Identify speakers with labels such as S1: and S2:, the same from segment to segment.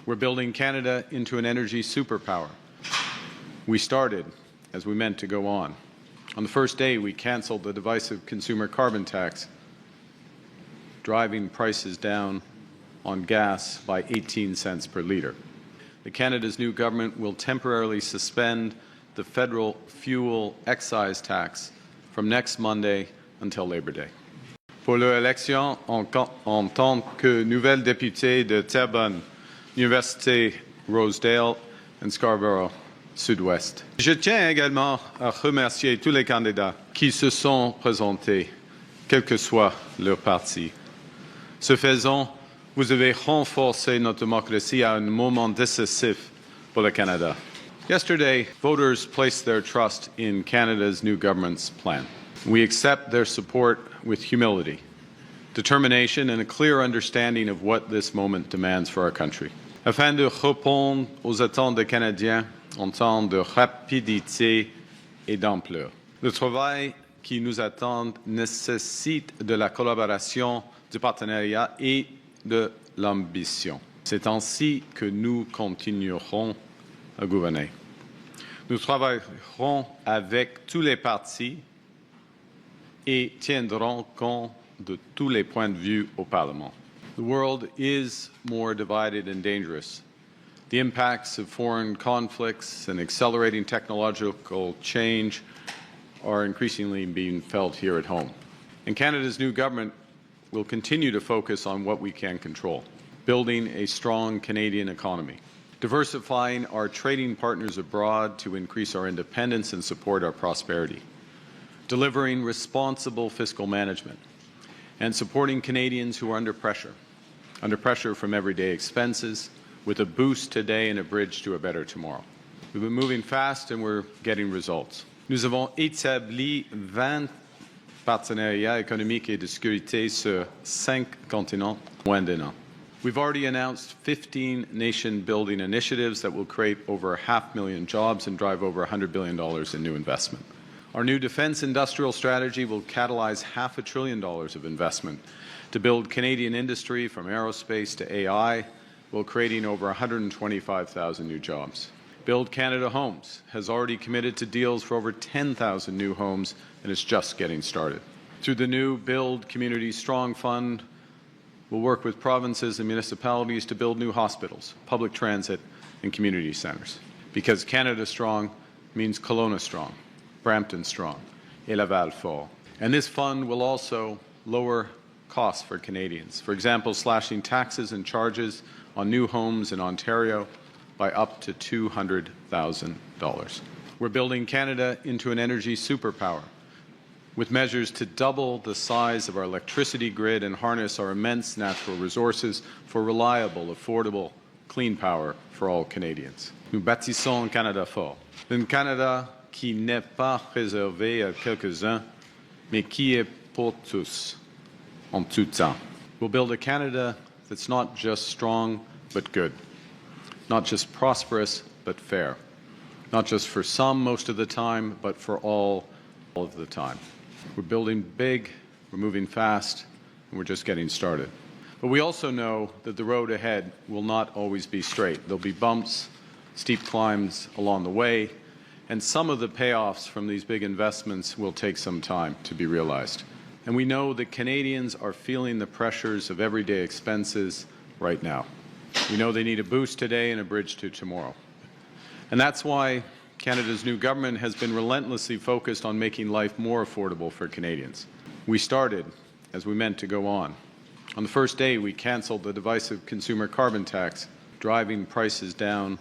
S1: We're building Canada into an energy superpower. We started as we meant to go on. On the first day, we canceled the divisive consumer carbon tax, driving prices down on gas by 18 cents per litre. Canada's new government will temporarily suspend the federal fuel excise tax from next Monday until Labor Day. Pour leur élection en tant que nouvelle députée de Terrebonne, Université Rosedale et Scarborough Sud-Ouest. Je tiens également à remercier tous les candidats qui se sont présentés, quel que soit leur parti. Ce faisant, vous avez renforcé notre démocratie à un moment décisif pour le Canada. Yesterday, voters placed their trust in Canada's new government's plan. We accept their support with humility, determination, and a clear understanding of what this moment demands for our country. Afin de répondre aux attentes des Canadiens en temps de rapidité et d'ampleur. Le travail qui nous attend nécessite de la collaboration, du partenariat et de l'ambition. C'est ainsi que nous continuerons à gouverner. Nous travaillerons avec tous les partis et tiendrons compte de tous les points de vue au Parlement. The world is more divided and dangerous. The impacts of foreign conflicts and accelerating technological change are increasingly being felt here at home. And Canada's new government will continue to focus on what we can control, building a strong Canadian economy, diversifying our trading partners abroad to increase our independence and support our prosperity, delivering responsible fiscal management, and supporting Canadians who are under pressure from everyday expenses, with a boost today and a bridge to a better tomorrow. We've been moving fast and we're getting results. Nous avons établi 20 partenariats économiques et de sécurité sur 5 continents en moins d'un an. We've already announced 15 nation-building initiatives that will create over 500,000 jobs and drive over $100 billion in new investment. Our new defence industrial strategy will catalyze $500 billion of investment to build Canadian industry from aerospace to AI, while creating over 125,000 new jobs. Build Canada Homes has already committed to deals for over 10,000 new homes and is just getting started. Through the new Build Community Strong Fund, we'll work with provinces and municipalities to build new hospitals, public transit, and community centres. Because Canada Strong means Kelowna Strong, Brampton Strong, et Laval Fort. And this fund will also lower costs for Canadians. For example, slashing taxes and charges on new homes in Ontario by up to $200,000. We're building Canada into an energy superpower with measures to double the size of our electricity grid and harness our immense natural resources for reliable, affordable, clean power for all Canadians. Nous bâtissons un Canada fort, un Canada qui n'est pas réservé à quelques-uns, mais qui est pour tous, en tout temps. We'll build a Canada that's not just strong, but good. Not just prosperous, but fair. Not just for some most of the time, but for all of the time. We're building big, we're moving fast, and we're just getting started. But we also know that the road ahead will not always be straight. There'll be bumps, steep climbs along the way, and some of the payoffs from these big investments will take some time to be realized. And we know that Canadians are feeling the pressures of everyday expenses right now. We know they need a boost today and a bridge to tomorrow. And that's why Canada's new government has been relentlessly focused on making life more affordable for Canadians. We started as we meant to go on. On the first day, we canceled the divisive consumer carbon tax, driving prices down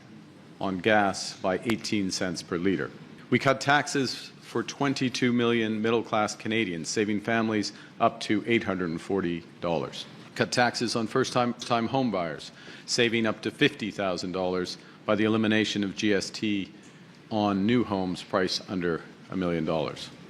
S1: on gas by 18 cents per litre. We cut taxes for 22 million middle-class Canadians, saving families up to $840. Cut taxes on first-time home buyers, saving up to $50,000 by the elimination of GST on new homes priced under $1 million.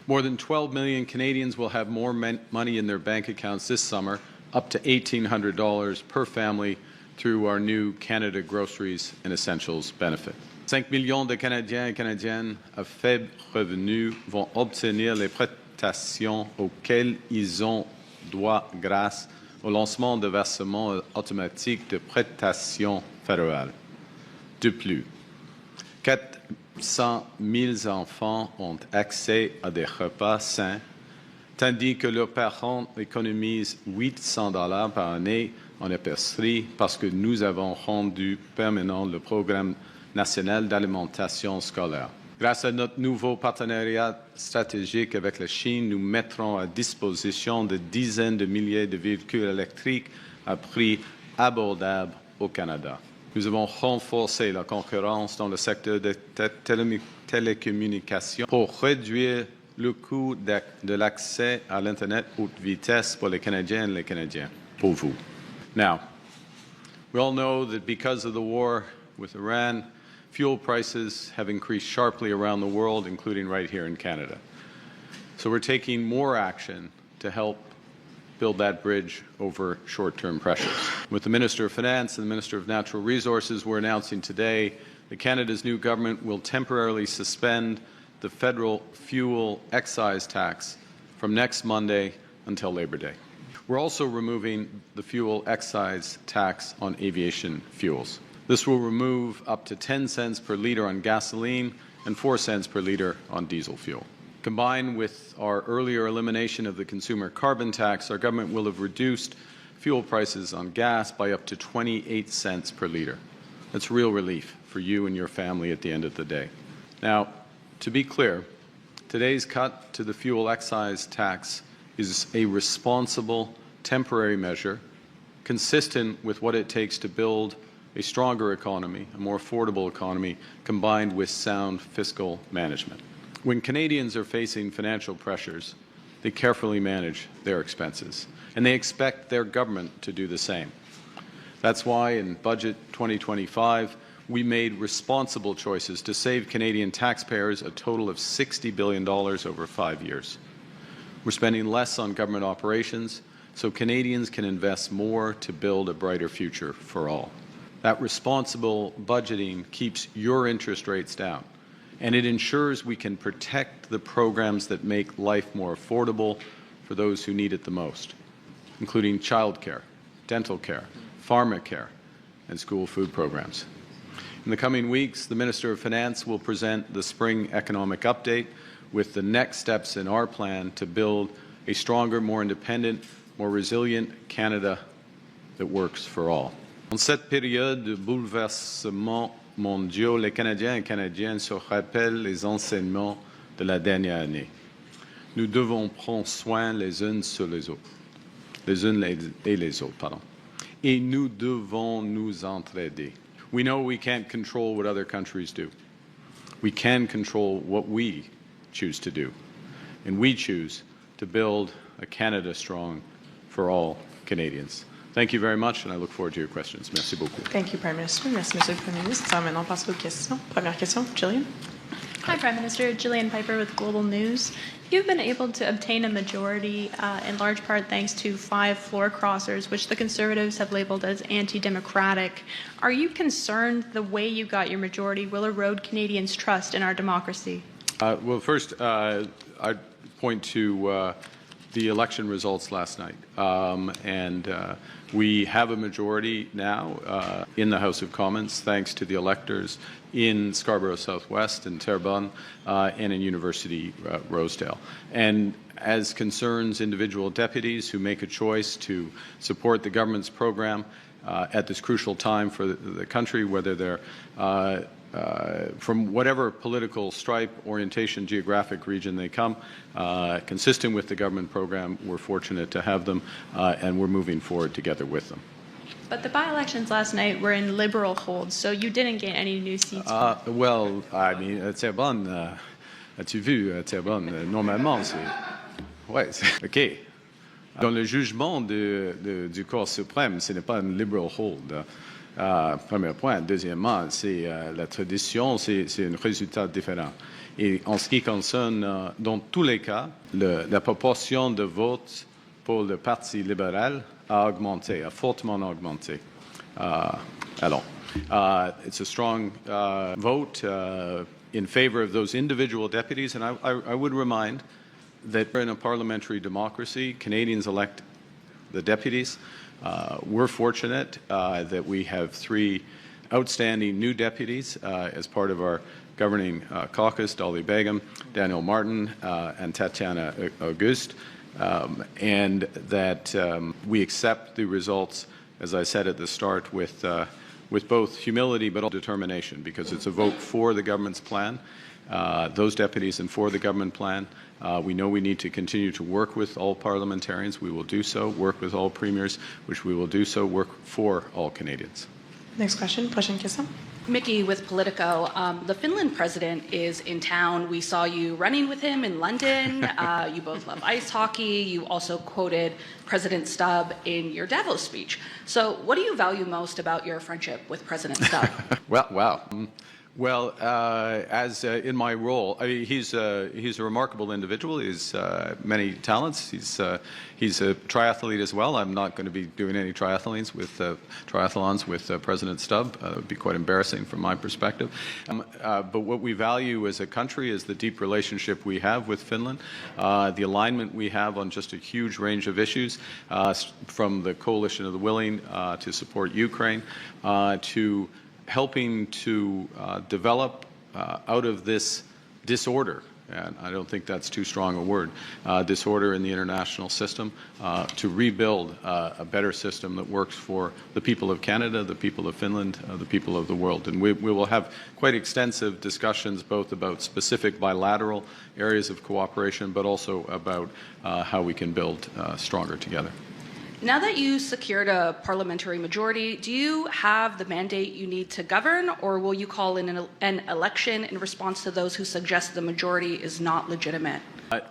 S1: More than 12 million Canadians will have more money in their bank accounts this summer, up to $1,800 per family through our new Canada Groceries and Essentials benefit. 5 millions de Canadiens et Canadiennes à faible revenu vont obtenir les prestations auxquelles ils ont droit grâce au lancement de versements automatiques de prestations fédéral. De plus, 400 000 enfants ont accès à des repas sains, tandis que leurs parents économisent $800 par année en épicerie parce que nous avons rendu permanent le programme national d'alimentation scolaire. Grâce à notre nouveau partenariat stratégique avec la Chine, nous mettrons à disposition de dizaines de milliers de véhicules électriques à prix abordable au Canada. Nous avons renforcé la concurrence dans le secteur des télécommunications pour réduire le coût de l'accès à l'Internet haute vitesse pour les Canadiens et les Canadiens, pour vous. Now, we all know that because of the war with Iran, fuel prices have increased sharply around the world, including right here in Canada. So we're taking more action to help build that bridge over short-term pressures. With the Minister of Finance and the Minister of Natural Resources, we're announcing today that Canada's new government will temporarily suspend the federal fuel excise tax from next Monday until Labor Day. We're also removing the fuel excise tax on aviation fuels. This will remove up to 10 cents per liter on gasoline and 4 cents per liter on diesel fuel. Combined with our earlier elimination of the consumer carbon tax, our government will have reduced fuel prices on gas by up to 28 cents per liter. That's real relief for you and your family at the end of the day. Now, to be clear, today's cut to the fuel excise tax is a responsible, temporary measure consistent with what it takes to build a stronger economy, a more affordable economy, combined with sound fiscal management. When Canadians are facing financial pressures, they carefully manage their expenses, and they expect their government to do the same. That's why in Budget 2025, we made responsible choices to save Canadian taxpayers a total of $60 billion over 5 years. We're spending less on government operations so Canadians can invest more to build a brighter future for all. That responsible budgeting keeps your interest rates down, and it ensures we can protect the programs that make life more affordable for those who need it the most, including childcare, dental care, pharmacare, and school food programs. In the coming weeks, the Minister of Finance will present the Spring Economic Update with the next steps in our plan to build a stronger, more independent, more resilient Canada that works for all. En cette période de bouleversements mondiaux, les Canadiens et Canadiennes se rappellent les enseignements de la dernière année. Nous devons prendre soin les uns sur les autres, et nous devons nous entraider. We know we can't control what other countries do. We can control what we choose to do, and we choose to build a Canada strong for all Canadians. Thank you very much, and I look forward to your questions. Merci beaucoup.
S2: Thank you, Prime Minister. Merci, Monsieur le Premier ministre. Ça va maintenant passer aux questions. Première question, Jillian.
S3: Hi, Prime Minister. Jillian Piper with Global News. You've been able to obtain a majority in large part thanks to 5 floor crossers, which the Conservatives have labeled as anti-democratic. Are you concerned the way you got your majority will erode Canadians' trust in our democracy?
S1: Well, first, I'd point to the election results last night. We have a majority now in the House of Commons, thanks to the electors in Scarborough Southwest, in Terrebonne, and in University Rosedale. And as concerns individual deputies who make a choice to support the government's program at this crucial time for the country, whether they're from whatever political stripe, orientation, geographic region they come, consistent with the government program, we're fortunate to have them, and we're moving forward together with them.
S3: But the by-elections last night were in Liberal holds, so you didn't gain any new seats.
S1: Well, I mean, Terrebonne, as-tu vu, Terrebonne, normalement, c'est... Ouais, OK. Dans le jugement du Corps suprême, ce n'est pas un liberal hold. Premier point. Deuxièmement, c'est la tradition, c'est un résultat différent. Et en ce qui concerne, dans tous les cas, la proportion de votes pour le Parti libéral a augmenté, a fortement augmenté. Alors, it's a strong vote in favor of those individual deputies, and I would remind that in a parliamentary democracy, Canadians elect the deputies. We're fortunate that we have 3 outstanding new deputies as part of our governing caucus, Dolly Begum, Daniel Martin, and Tatiana Auguste, and that we accept the results, as I said at the start, with both humility but also determination, because it's a vote for the government's plan, those deputies, and for the government plan. We know we need to continue to work with all parliamentarians. We will do so. Work with all premiers, which we will do so. Work for all Canadians.
S2: Next question. Prochaine question.
S4: Mickey with Politico. The Finland president is in town. We saw you running with him in London. You both love ice hockey. You also quoted President Stubb in your Davos speech. So what do you value most about your friendship with President Stubb?
S1: Wow. Well, as in my role, he's a remarkable individual. He has many talents. He's a triathlete as well. I'm not going to be doing any triathlons with President Stubb. It would be quite embarrassing from my perspective. But what we value as a country is the deep relationship we have with Finland, the alignment we have on just a huge range of issues, from the coalition of the willing to support Ukraine, to helping to develop out of this disorder, and I don't think that's too strong a word, disorder in the international system, to rebuild a better system that works for the people of Canada, the people of Finland, the people of the world. And we will have quite extensive discussions both about specific bilateral areas of cooperation, but also about how we can build stronger together.
S4: Now that you secured a parliamentary majority, do you have the mandate you need to govern, or will you call in an election in response to those who suggest the majority is not legitimate?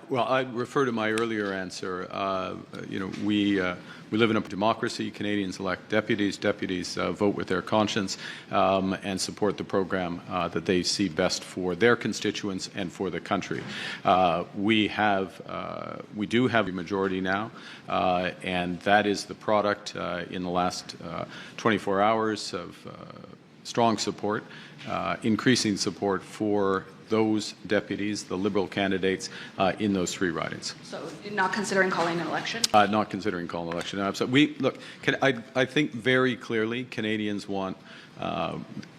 S1: Well, I refer to my earlier answer. We live in a democracy. Canadians elect deputies. Deputies vote with their conscience and support the program that they see best for their constituents and for the country. We do have a majority now, and that is the product in the last 24 hours of strong support, increasing support for those deputies, the Liberal candidates, in those three ridings.
S4: So not considering calling an election?
S1: Not considering calling an election. Absolutely. I think very clearly Canadians want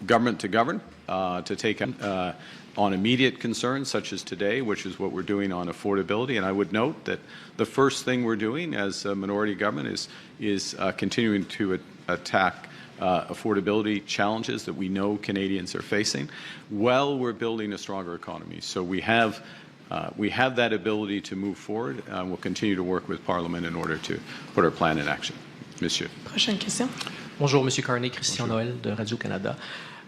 S1: government to govern, to take on immediate concerns such as today, which is what we're doing on affordability. And I would note that the first thing we're doing as a minority government is continuing to attack affordability challenges that we know Canadians are facing while we're building a stronger economy. So we have that ability to move forward, and we'll continue to work with Parliament in order to put our plan in action. Monsieur.
S2: Prochaine question.
S5: Bonjour, Monsieur Carney, Christian Noël de Radio-Canada.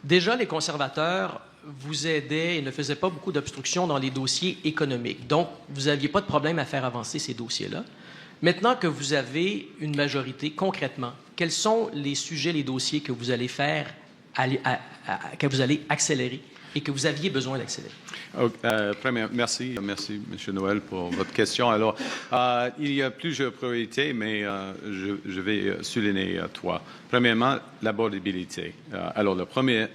S5: Déjà, les conservateurs vous aidaient et ne faisaient pas beaucoup d'obstructions dans les dossiers économiques. Donc, vous n'aviez pas de problème à faire avancer ces dossiers-là. Maintenant que vous avez une majorité, concrètement, quels sont les sujets, les dossiers que vous allez faire, que vous allez accélérer et que vous aviez besoin d'accélérer?
S1: Merci, M. Noël, pour votre question. Alors, il y a plusieurs priorités, mais je vais souligner trois. Premièrement, l'abordabilité. Alors, la première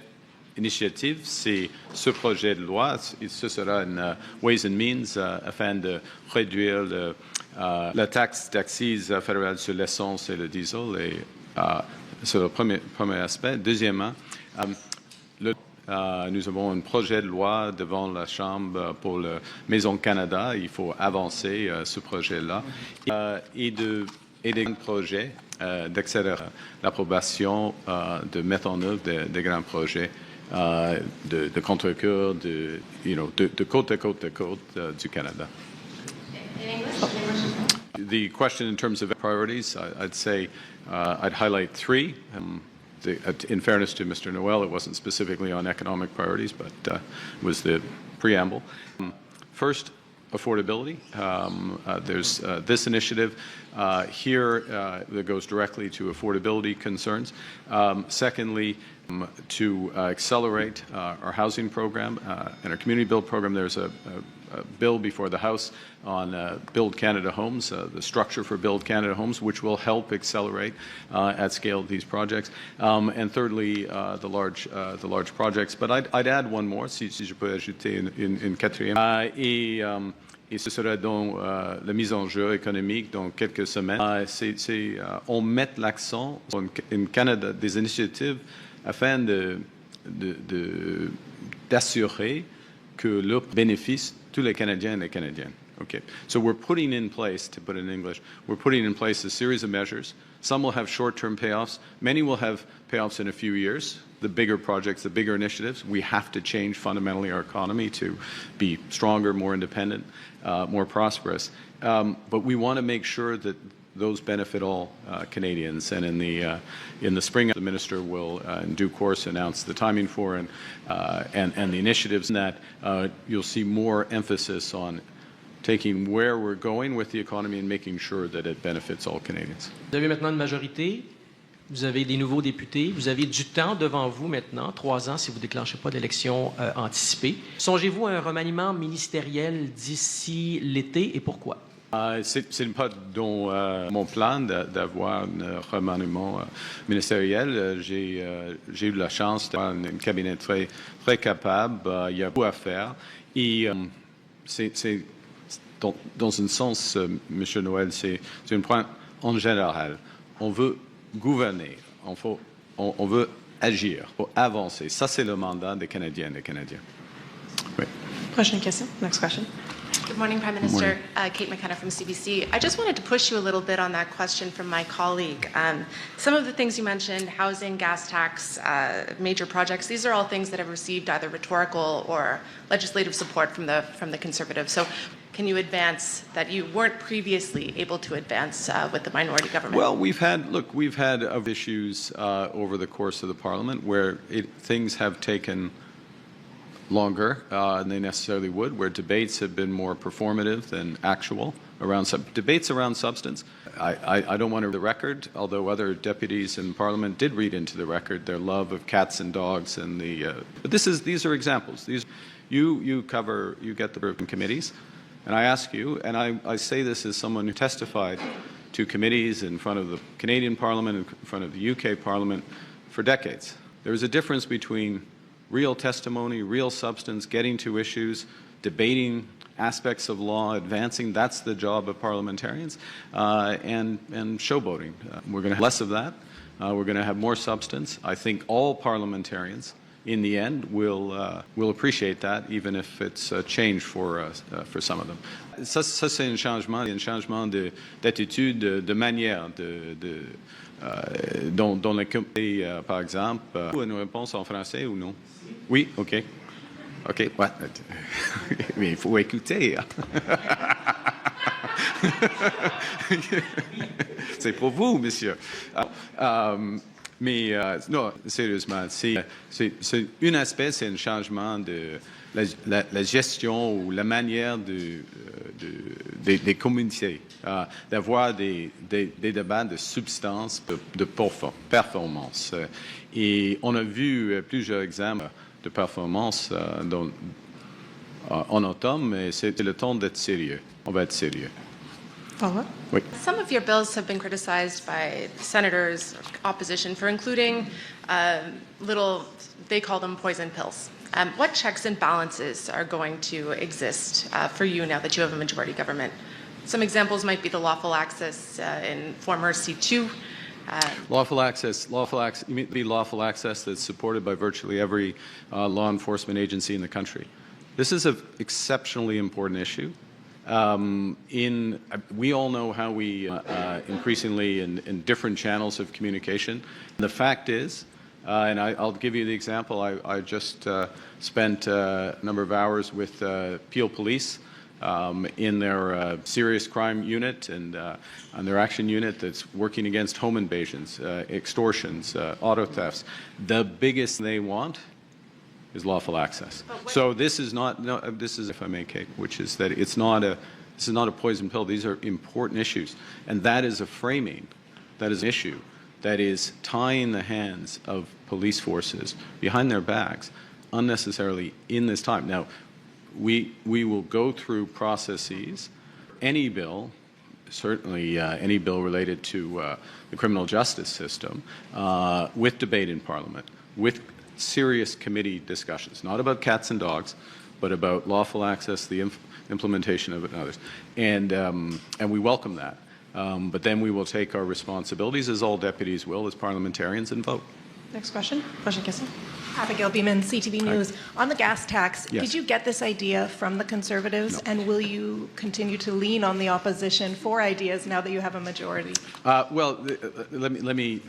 S1: initiative, c'est ce projet de loi. Ce sera une Ways and Means afin de réduire la taxe d'accise fédérale sur l'essence et le diesel. C'est le premier aspect. Deuxièmement, nous avons un projet de loi devant la Chambre pour la Maison Canada. Il faut avancer ce projet-là. Et des projets d'accélérer l'approbation, de mettre en œuvre des grands projets de contre-cœur, de côte à côte du Canada. The question in terms of priorities, I'd say I'd highlight three. In fairness to Mr. Noel, it wasn't specifically on economic priorities, but was the preamble. First, affordability. There's this initiative here that goes directly to affordability concerns. Secondly, to accelerate our housing program and our community build program. There's a bill before the House on Build Canada Homes, the structure for Build Canada Homes, which will help accelerate at scale these projects. And thirdly, the large projects. But I'd add one more, si je peux ajouter une quatrième. Et ce sera dans la mise en jeu économique dans quelques semaines. On met l'accent sur Canada, des initiatives afin d'assurer que le bénéfice tous les Canadiens et les Canadiennes. Okay. So we're putting in place, to put it in English, we're putting in place a series of measures. Some will have short-term payoffs. Many will have payoffs in a few years. The bigger projects, the bigger initiatives, we have to change fundamentally our economy to be stronger, more independent, more prosperous. But we want to make sure that those benefit all Canadians. And in the spring, the minister will, in due course, announce the timing for and the initiatives. In that, you'll see more emphasis on taking where we're going with the economy and making sure that it benefits all Canadians.
S5: Vous avez maintenant une majorité, vous avez des nouveaux députés, vous avez du temps devant vous maintenant, 3 ans si vous ne déclenchez pas d'élection anticipée. Songez-vous à un remaniement ministériel d'ici l'été et pourquoi?
S1: C'est pas dans mon plan d'avoir un remaniement ministériel. J'ai eu la chance d'avoir un cabinet très, très capable. Il y a beaucoup à faire. Et c'est dans un sens, M. Noël, c'est un point en général. On veut gouverner, on veut agir, on veut avancer. Ça, c'est le mandat des Canadiennes et des Canadiens. Oui.
S2: Prochaine question. Next question.
S6: Good morning, Prime Minister. Kate McKenna from CBC. I just wanted to push you a little bit on that question from my colleague. Some of the things you mentioned, housing, gas tax, major projects, these are all things that have received either rhetorical or legislative support from the Conservatives. So can you advance that you weren't previously able to advance with the minority government?
S1: Well, we've had issues over the course of the Parliament where things have taken longer than they necessarily would, where debates have been more performative than actual around debates around substance. I don't want to read the record, although other deputies in Parliament did read into the record their love of cats and dogs and but these are examples. You get the committees, and I ask you, and I say this as someone who testified to committees in front of the Canadian Parliament, in front of the UK Parliament for decades. There is a difference between real testimony, real substance, getting to issues, debating aspects of law, advancing. That's the job of parliamentarians, and showboating. We're going to have less of that. We're going to have more substance. I think all parliamentarians, in the end, will appreciate that, even if it's a change for some of them. Ça c'est un changement d'attitude, de manière, dont le comité, par exemple, une réponse en français ou non? Oui, OK. OK, ouais. Mais il faut écouter. C'est pour vous, monsieur. Mais non, sérieusement, c'est un aspect, c'est un changement de la gestion ou la manière des communautés, d'avoir des débats de substance, de performance. Et on a vu plusieurs exemples de performance en automne, mais c'est le temps d'être sérieux. On va être sérieux.
S2: Follow-up?
S1: Oui.
S6: Some of your bills have been criticized by senators, opposition, for including they call them poison pills. What checks and balances are going to exist for you now that you have a majority government? Some examples might be the lawful access in former C2.
S1: Lawful access, you mean the lawful access that's supported by virtually every law enforcement agency in the country. This is an exceptionally important issue. We all know how we increasingly in different channels of communication. The fact is, and I'll give you the example, I just spent a number of hours with Peel Police in their serious crime unit and on their action unit that's working against home invasions, extortions, auto thefts. The biggest they want is lawful access. So this is not, this is, if I may, Kate, which is that this is not a poison pill. These are important issues. And that is a framing, that is an issue that is tying the hands of police forces behind their backs unnecessarily in this time. Now, we will go through processes. Any bill, certainly any bill related to the criminal justice system, with debate in Parliament, with serious committee discussions, not about cats and dogs, but about lawful access, the implementation of it and others. And we welcome that. But then we will take our responsibilities, as all deputies will, as parliamentarians, and vote.
S2: Next question. Prochaine question.
S7: Abigail Beeman, CTV News. On the gas tax,
S1: Yes.
S7: did you get this idea from the Conservatives?
S1: No.
S7: And will you continue to lean on the opposition for ideas now that you have a majority?
S1: Let me.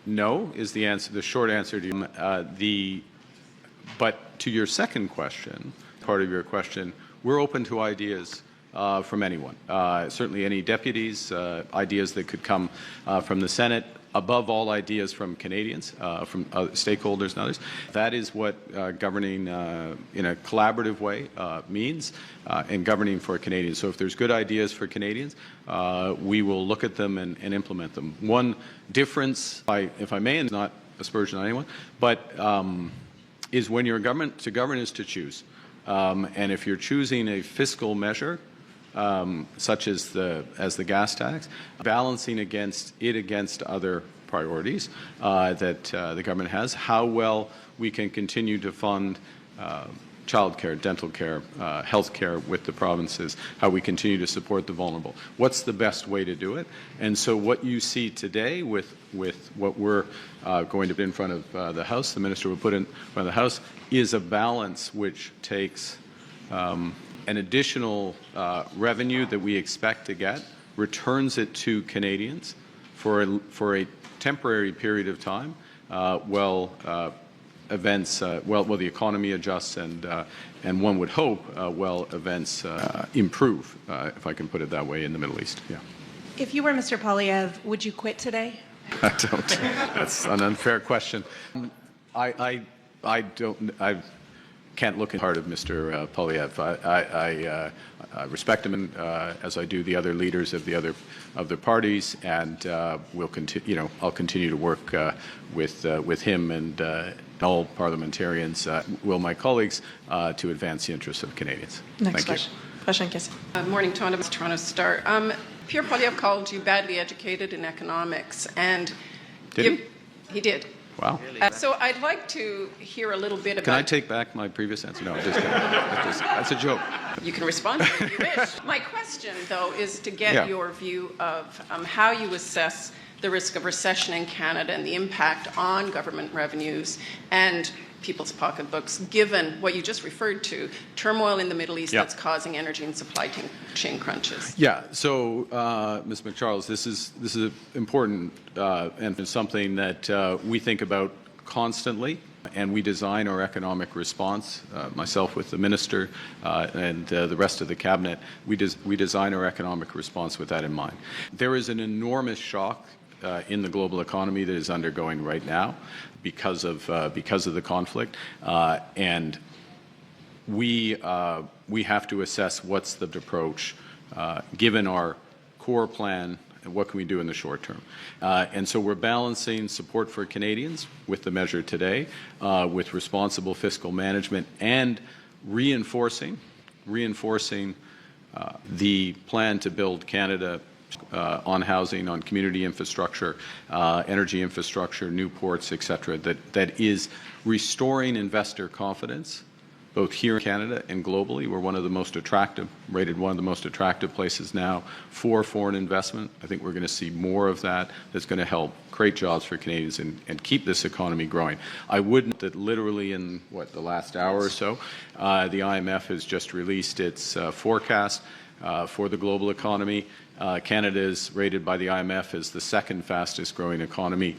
S1: No is the answer. The short answer to you. But to your second question, part of your question, we're open to ideas from anyone. Certainly, any deputies, ideas that could come from the Senate. Above all, ideas from Canadians, from stakeholders and others. That is what governing in a collaborative way means, and governing for Canadians. So if there's good ideas for Canadians, we will look at them and implement them. One difference, if I may, and not aspersion on anyone, but is when you're in government, to govern is to choose. And if you're choosing a fiscal measure, such as the gas tax, balancing against other priorities that the government has, how well we can continue to fund child care, dental care, health care with the provinces, how we continue to support the vulnerable. What's the best way to do it? And so what you see today with what we're going to put in front of the House, the Minister will put in front of the House, is a balance which takes an additional revenue that we expect to get, returns it to Canadians for a temporary period of time, while the economy adjusts and one would hope while events improve, if I can put it that way, in the Middle East. Yeah.
S7: If you were Mr. Poilievre, would you quit today?
S1: I don't. That's an unfair question. I can't look in the heart of Mr. Poilievre. I respect him, as I do the other leaders of the parties, and we'll continue. I'll continue to work with him and all parliamentarians, my colleagues, to advance the interests of Canadians.
S2: Next
S1: Thank
S2: question. Prochaine question.
S8: Morning, Toronto Star. Pierre Poilievre called you badly educated in economics, and
S1: Did
S8: he did.
S1: Wow.
S8: So I'd like to hear a little bit about...
S1: Can I take back my previous answer? No, that's a joke.
S8: You can respond if you wish. My question, though, is to get your view of how you assess the risk of recession in Canada and the impact on government revenues and people's pocketbooks, given what you just referred to, turmoil in the Middle East that's causing energy and supply chain crunches.
S1: Yeah. So, Ms. McCharles, this is important and something that we think about constantly, and we design our economic response. Myself with the minister and the rest of the cabinet, we design our economic response with that in mind. There is an enormous shock in the global economy that is undergoing right now because of the conflict, and we have to assess what's the approach given our core plan and what can we do in the short term. And so we're balancing support for Canadians with the measure today, with responsible fiscal management, and reinforcing the plan to build Canada on housing, on community infrastructure, energy infrastructure, new ports, etc., that is restoring investor confidence, both here in Canada and globally. We're rated one of the most attractive places now for foreign investment. I think we're going to see more of that. That's going to help create jobs for Canadians and keep this economy growing. I wouldn't that literally in the last hour or so, the IMF has just released its forecast for the global economy. Canada is rated by the IMF as the second fastest growing economy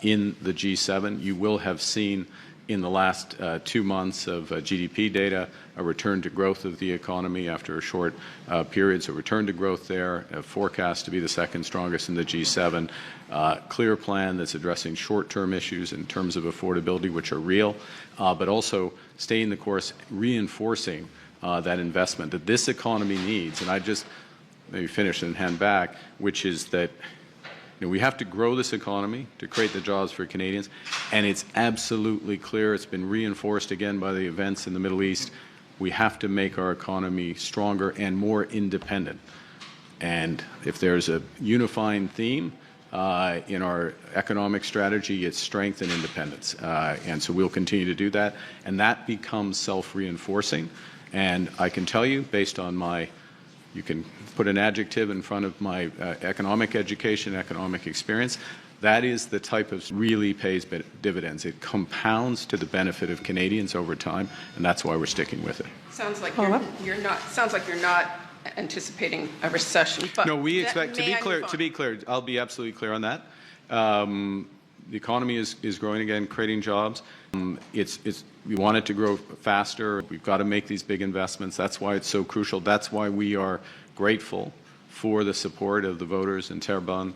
S1: in the G7. You will have seen in the last 2 months of GDP data a return to growth of the economy after a short period. So return to growth there, a forecast to be the second strongest in the G7. Clear plan that's addressing short-term issues in terms of affordability, which are real, but also staying the course, reinforcing that investment that this economy needs. And I just maybe finish and hand back, which is that we have to grow this economy to create the jobs for Canadians, and it's absolutely clear, it's been reinforced again by the events in the Middle East, we have to make our economy stronger and more independent. And if there's a unifying theme in our economic strategy, it's strength and independence. And so we'll continue to do that, and that becomes self-reinforcing. And I can tell you, based on you can put an adjective in front of my economic education, economic experience, That is the type of really pays dividends. It compounds to the benefit of Canadians over time, and that's why we're sticking with it.
S8: Sounds like you're not anticipating a recession. But
S1: no, we expect to be clear. I'll be absolutely clear on that. The economy is growing again, creating jobs. We want it to grow faster. We've got to make these big investments. That's why it's so crucial. That's why we are grateful for the support of the voters in Terrebonne,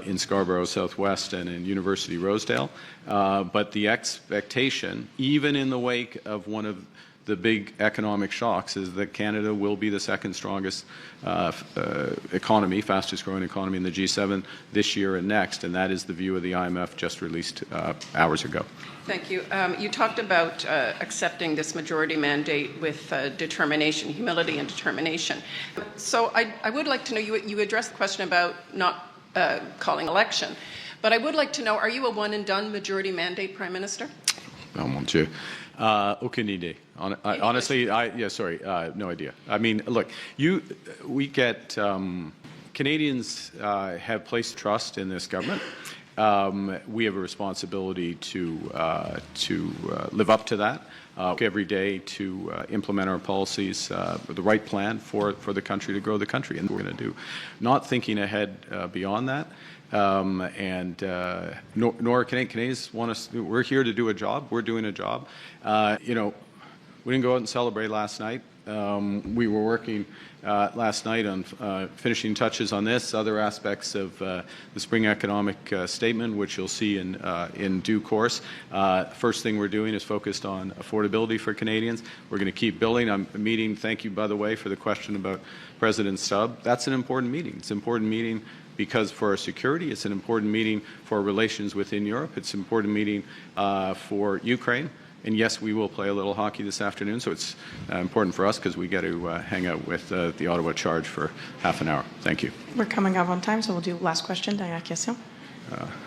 S1: in Scarborough Southwest, and in University Rosedale. But the expectation, even in the wake of one of the big economic shocks, is that Canada will be the second strongest economy, fastest growing economy in the G7 this year and next, and that is the view of the IMF just released hours ago.
S8: Thank you. You talked about accepting this majority mandate with determination, humility and determination. So I would like to know, you addressed the question about not calling election, but I would like to know, are you a one and done majority mandate, Prime Minister?
S1: Oh, mon Dieu. Aucune idée. Honestly, no idea. I mean, look, we get, Canadians have placed trust in this government. We have a responsibility to live up to that every day, to implement our policies, the right plan for the country, to grow the country, and we're going to do. Not thinking ahead beyond that. Nor Canadians want us. We're here to do a job. We're doing a job. We didn't go out and celebrate last night. We were working last night on finishing touches on this, other aspects of the spring economic statement, which you'll see in due course. First thing we're doing is focused on affordability for Canadians. We're going to keep building. I'm meeting. Thank you, by the way, for the question about President Stubb. That's an important meeting. It's an important meeting because for our security, it's an important meeting for our relations within Europe. It's an important meeting for Ukraine. And yes, we will play a little hockey this afternoon, so it's important for us because we get to hang out with the Ottawa Charge for half an hour. Thank you.
S2: We're coming up on time, so we'll do last question, dernière question.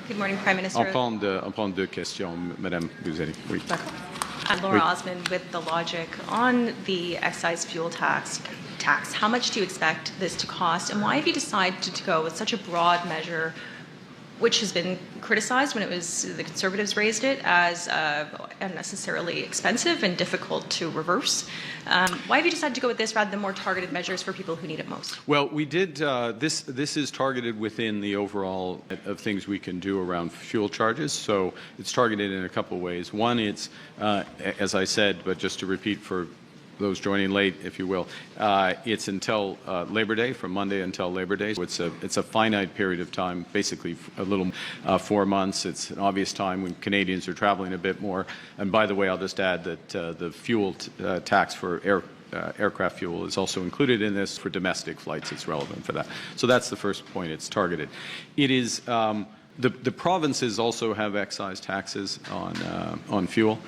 S9: Good morning, Prime Minister.
S1: On prend deux questions, Madame Buzeli. Oui.
S9: Laura Osmond with The Logic. On the excise fuel tax, how much do you expect this to cost, and why have you decided to go with such a broad measure, which has been criticized when the Conservatives raised it as unnecessarily expensive and difficult to reverse? Why have you decided to go with this rather than more targeted measures for people who need it most?
S1: Well, we did, this is targeted within the overall of things we can do around fuel charges. So it's targeted in a couple of ways. One, it's, as I said, but just to repeat for those joining late, if you will, it's until Labor Day, from Monday until Labor Day. So it's a finite period of time, basically a little 4 months. It's an obvious time when Canadians are traveling a bit more. And by the way, I'll just add that the fuel tax for aircraft fuel is also included in this. For domestic flights, it's relevant for that. So that's the first point. It's targeted. It is the provinces also have excise taxes on fuel.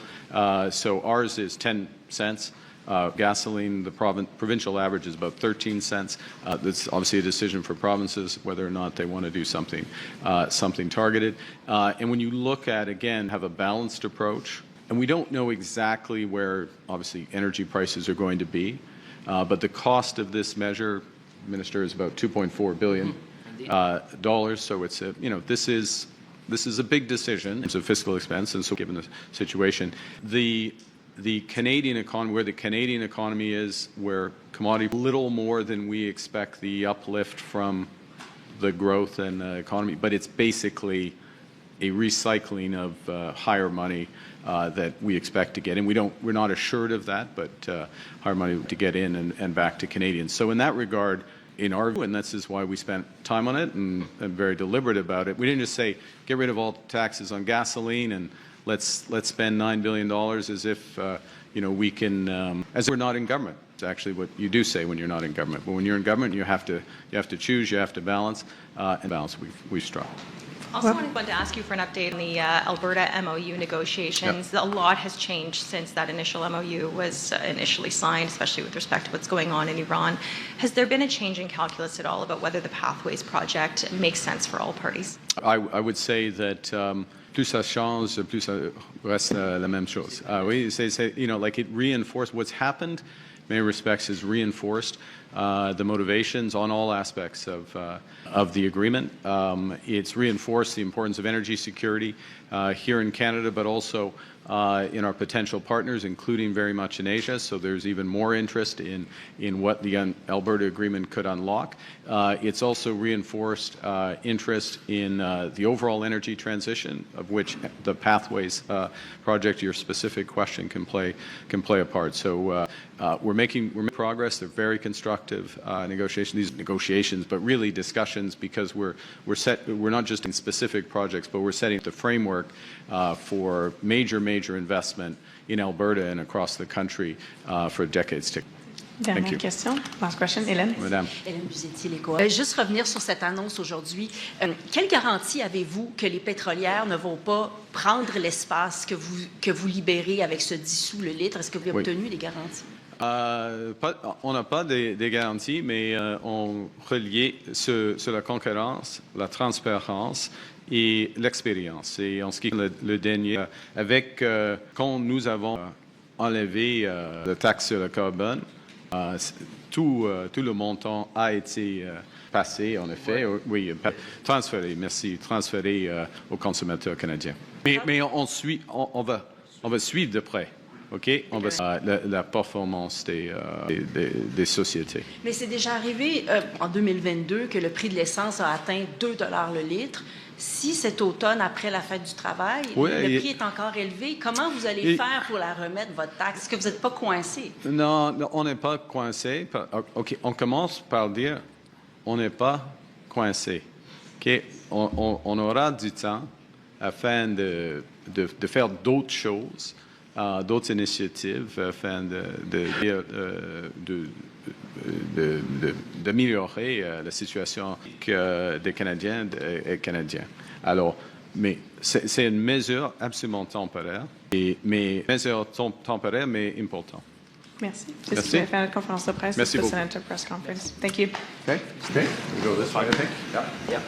S1: So ours is 10 cents. Gasoline, the provincial average is about 13 cents. That's obviously a decision for provinces whether or not they want to do something targeted. And when you look at, again, have a balanced approach, and we don't know exactly where, obviously, energy prices are going to be, but the cost of this measure, Minister, is about $2.4 billion. So it's this is a big decision. It's a fiscal expense, and so given the situation, the Canadian economy, where the Canadian economy is, where commodity, a little more than we expect the uplift from the growth and the economy, but it's basically a recycling of higher money that we expect to get in. We're not assured of that, but higher money to get in and back to Canadians. So in that regard, in our view, and this is why we spent time on it and very deliberate about it, we didn't just say get rid of all taxes on gasoline and let's spend $9 billion as if we can, as we're not in government. It's actually what you do say when you're not in government. But when you're in government, you have to choose, you have to balance, and balance we've struck.
S9: Also wanted to ask you for an update on the Alberta MOU negotiations. Yep. A lot has changed since that initial MOU was initially signed, especially with respect to what's going on in Iran. Has there been a change in calculus at all about whether the Pathways project makes sense for all parties?
S1: I would say that plus ça change, plus ça reste la même chose. Oui, like it reinforced what's happened many respects, has reinforced the motivations on all aspects of the agreement. It's reinforced the importance of energy security here in Canada, but also in our potential partners, including very much in Asia. So there's even more interest in what the Alberta Agreement could unlock. It's also reinforced interest in the overall energy transition, of which the Pathways project, your specific question, can play a part. So we're making progress. They're very constructive negotiations, but really discussions, because we're not just in specific projects, but we're setting the framework for major investment in Alberta and across the country for decades to come.
S2: Dernière question. Last question, Hélène.
S1: Madame.
S10: Hélène Buzetti-Léco. Juste revenir sur cette annonce aujourd'hui. Quelle garantie avez-vous que les pétrolières ne vont pas prendre l'espace que vous libérez avec ce 10 sous le litre? Est-ce que vous avez obtenu des garanties?
S1: On n'a pas des garanties, mais on reliait sur la concurrence, la transparence et l'expérience. Et en ce qui est le dernier, quand nous avons enlevé la taxe sur le carbone, tout le montant a été passé, en effet, transféré aux consommateurs canadiens. Mais on va suivre de près. OK, on va la performance des sociétés.
S10: Mais c'est déjà arrivé en 2022 que le prix de l'essence a atteint 2 $ le litre. Si cet automne, après la fête du travail, le prix est encore élevé, comment vous allez faire pour la remettre, votre taxe? Est-ce que vous n'êtes pas coincé?
S1: Non, on n'est pas coincé. OK, on commence par dire on n'est pas coincé. OK, on aura du temps afin de faire d'autres choses, d'autres initiatives afin d'améliorer la situation des Canadiens et Canadiens. Alors, mais c'est une mesure absolument temporaire, mais temporaire, mais importante.
S2: Merci. C'est ce qui va faire la conférence de presse.
S1: Merci beaucoup.
S2: Senator Press Conference. Thank you.
S1: Okay. We go this way, I think. Yeah.